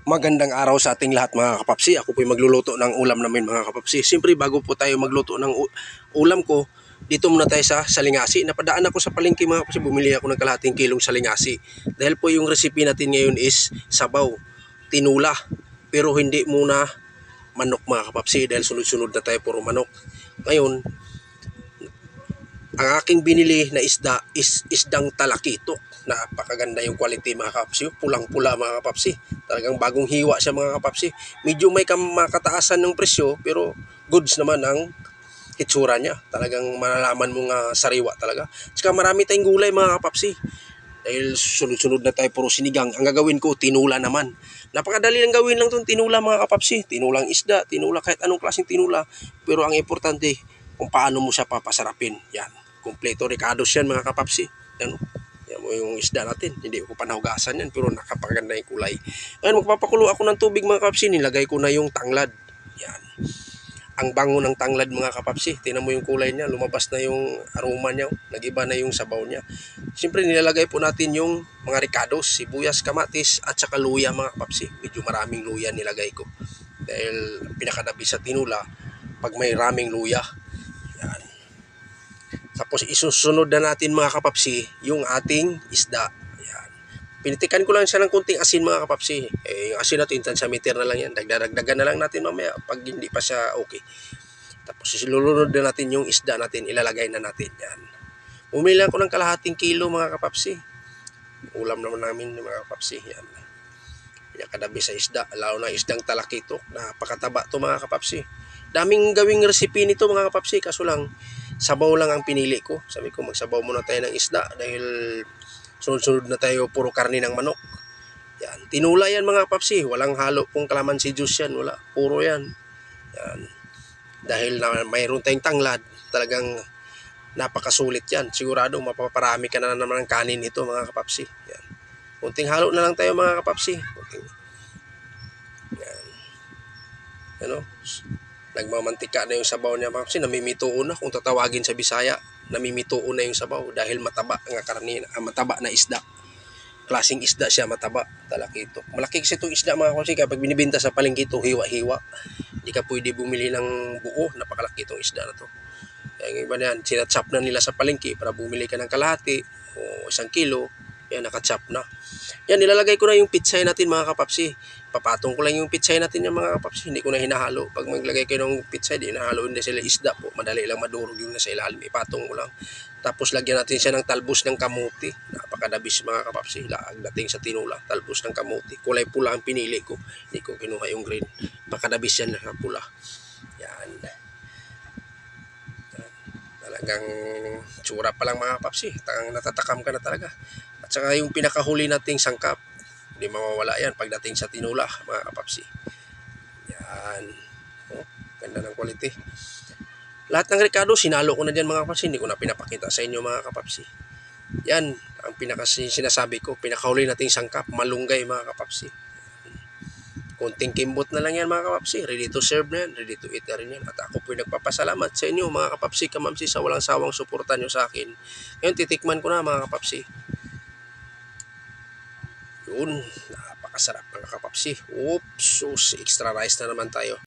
Magandang araw sa ating lahat mga kapapsi. Ako po'y magluluto ng ulam namin mga kapapsi. Siyempre bago po tayo magluto ng ulam ko, dito muna tayo sa salingasi. Napadaan ako sa palengke mga kapapsi, bumili ako ng kalahating kilong salingasi. Dahil po yung recipe natin ngayon is sabaw, tinula. Pero hindi muna manok mga kapapsi dahil sunod-sunod na tayo puro manok. Ngayon, ang aking binili na isda is isdang talakitok. Napakaganda yung quality mga kapapsi. Pulang-pula mga kapapsi. Talagang bagong hiwa siya mga kapapsi. Medyo may makataasan ng presyo pero goods naman ang hitsura niya. Talagang malalaman mo nga sariwa talaga. Tsaka marami tayong gulay mga kapapsi. Dahil sunod-sunod na tayo puro sinigang. Ang gagawin ko, tinula naman. Napakadali lang gawin lang itong tinula mga kapapsi. Tinulang isda, tinula kahit anong klaseng tinula. Pero ang importante, kung paano mo siya papasarapin. Yan. Kompleto ricados yan mga kapapsi. Yan. Yan mo yung isda natin. Hindi ko panahugasan yan pero nakapaganda yung kulay. Ngayon magpapakulo ako ng tubig mga kapapsi. Nilagay ko na yung tanglad. Yan. Ang bango ng tanglad mga kapapsi. Tingnan mo yung kulay niya. Lumabas na yung aroma niya. Nagiba na yung sabaw niya. Siyempre nilalagay po natin yung mga ricados, sibuyas, kamatis at saka luya mga kapapsi. Medyo maraming luya nilagay ko. Dahil pinakadabi sa tinula pag may raming luya. Yan. Tapos isusunod na natin mga kapapsi yung ating isda. Yan. Pinitikan ko lang siya ng kunting asin mga kapapsi. Yung asin natin, tansameter na lang yan. Dagdagan na lang natin mamaya pag hindi pa siya okay. Tapos ilulunod na natin yung isda natin. Ilalagay na natin yan. Bumili lang ko ng kalahating kilo mga kapapsi. Ulam naman namin mga kapapsi. Yan. Pinakadabi sa isda. Lalo na isdang talakitok. Napakataba to mga kapapsi. Daming gawing recipe nito mga kapapsi. Kaso lang sabaw lang ang pinili ko. Sabi ko magsabaw muna tayo ng isda dahil sunod-sunod na tayo puro karne ng manok. Yan. Tinula yan mga kapapsi. Walang halo pong kalamansi juice yan. Wala. Puro yan. Yan. Dahil na mayroon tayong tanglad, talagang napakasulit yan. Sigurado mapaparami ka na naman ng kanin ito mga kapapsi. Yan. Kunting halo na lang tayo mga kapapsi. Kunting. Yan. Ano? Nagmamantika na yung sabaw niya mga kapapsi. Namimituon na kung tatawagin sa Bisaya. Namimituon na yung sabaw dahil mataba nga karne, mataba na isda. Klaseng isda siya, mataba, talakitok. Malaki kasi itong isda mga kapapsi. Kapag binibenta sa palengke ito, hiwa-hiwa. Hindi ka pwede bumili ng buo. Napakalaki itong isda na to. Yung iba na yan, sinachop na nila sa palengke para bumili ka ng kalahati o 1 kilo. Yan, nakachop na. Yan, nilalagay ko na yung pitsay natin mga kapapsi. Papatong ko lang yung pitsay natin yung mga kapapsi. Hindi ko na hinahalo. Pag maglagay kayo ng pitsay, di hinahalo hindi sila isda po. Madali lang madurog yung nasa ilalim. Ipatong mo lang. Tapos lagyan natin siya ng talbos ng kamuti. Napakadabis mga kapapsi. Dating sa tinula, talbos ng kamuti. Kulay pula ang pinili ko. Hindi ko kinuha yung green. Napakadabis yan na pula. Yan. Talagang tsura pa lang mga kapapsi. Natatakam ka na talaga. At saka yung pinakahuli nating sangkap, hindi mawawala yan pagdating sa tinula mga kapapsi. Yan. Oh, ganda ng quality. Lahat ng ricado, sinalo ko na dyan mga kapapsi. Hindi ko na pinapakita sa inyo mga kapapsi. Yan. Ang sinasabi ko, pinakahuli nating sangkap, malunggay mga kapapsi. Konting kimbot na lang yan mga kapapsi. Ready to serve na yan. Ready to eat na rin yan. At ako po'y nagpapasalamat sa inyo mga kapapsi, kamamsi sa walang sawang suporta nyo sa akin. Ngayon titikman ko na mga kapapsi. Yun. Napakasarap mga kapapsi. Oops. Extra rice na naman tayo.